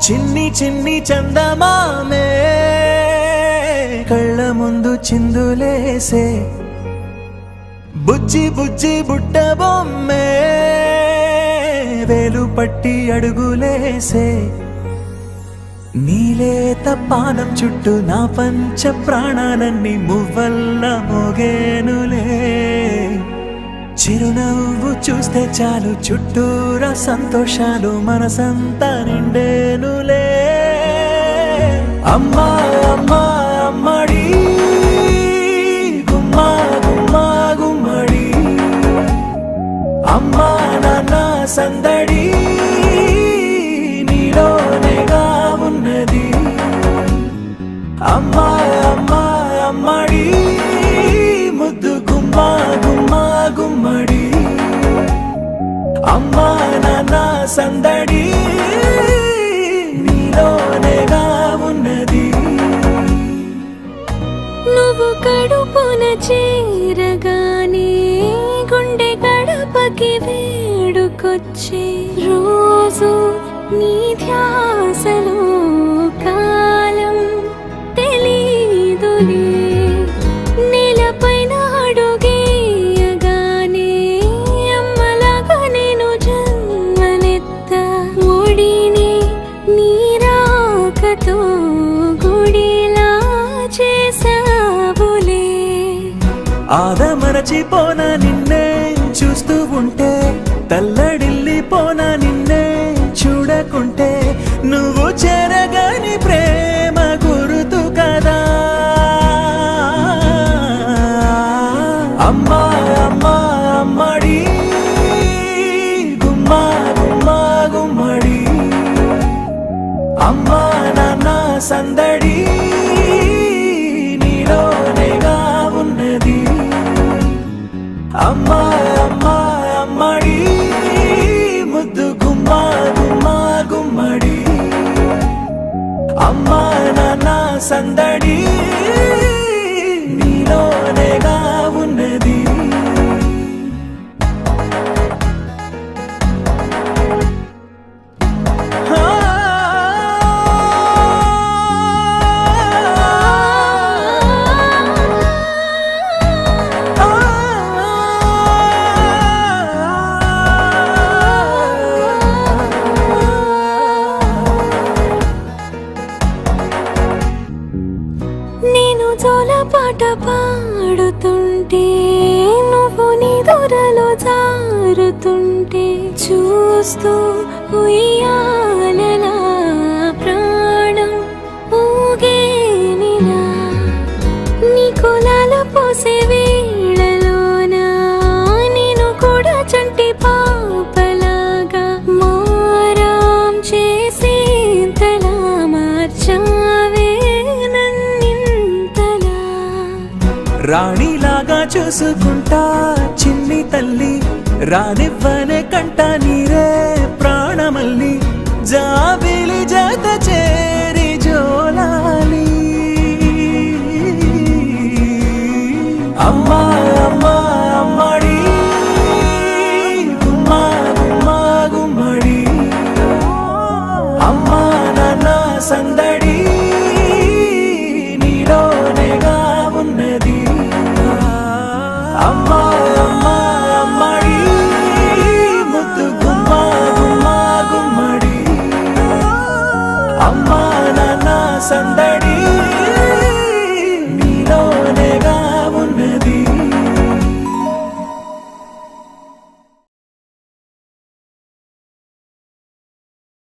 చిన్ని చిన్ని చందమామే కళ్ళ ముందు చిందులేసే బుజ్జి బుజ్జి బుట్ట బొమ్మే వేలు పట్టి అడుగులేసే నీలేత పానం చుట్టూ నా పంచ ప్రాణాలన్నీ మువ్వల్ల మోగేనులే చిరునవ్వు చూస్తే చాలు చుట్టూరా సంతోషాలు మనసంతా నిండేనులే అమ్మా అమ్మా అమ్మడి గుమ్మా గుమ్మా గుమ్మడి అమ్మా నాన్న సందడి నీలోనేగా ఉన్నది అమ్మా అమ్మా అమ్మడి ముద్దు గుమ్మా గుమ్మా గుమ్మడి అమ్మా నాన్న సందడి నీలోనేగా ఉన్నది నువ్వు కడుపున చేరగానే గుండె గడపకి వేడుకొచ్చే రోజు నీ ధ్యాసలో కాలం తెలీదులే నేలపైన అడుగేయగానే అమ్మలాగా నేను జన్మనెత్త ఒడిని నీరాకతో గుడిలా చేసావులే ఆదమరచిపోన నిన్నే చూస్తూ ఉంటే తల్లడిల్లిపోన నిన్నే చూడకుంటే నువ్వు చెరగని ప్రేమ గుర్తు కదా అమ్మా అమ్మా అమ్మడి గుమ్మా గుమ్మా గుమ్మడి అమ్మా నాన్న సందడి నీలోనేగా ఉన్నది అమ్మా అమ్మా అమ్మడి ముద్దు గుమ్మా గుమ్మా గుమ్మడి అమ్మా నాన్న సందడి నీలోనేగా ఉన్నది నేను జోలపాట పాడుతుంటే నువ్వు నీ దొరలో జారుతుంటే చూస్తూ ఉయ్యాలలా ప్రాణం ఊగేనిలా నీ కులాల పోసే వేళలోన నేను కూడా చంటి పాపలాగా మారాం చేసేంతలా మార్చావే రాణిలాగా చూసుకుంటా చిన్ని తల్లి రానివ్వనే కంట నీరే ప్రాణమల్లి జాబిలి జత చేరి జోలాలి అమ్మా అమ్మా అమ్మడి గుమ్మా గుమ్మా గుమ్మడి అమ్మా నాన్న సంద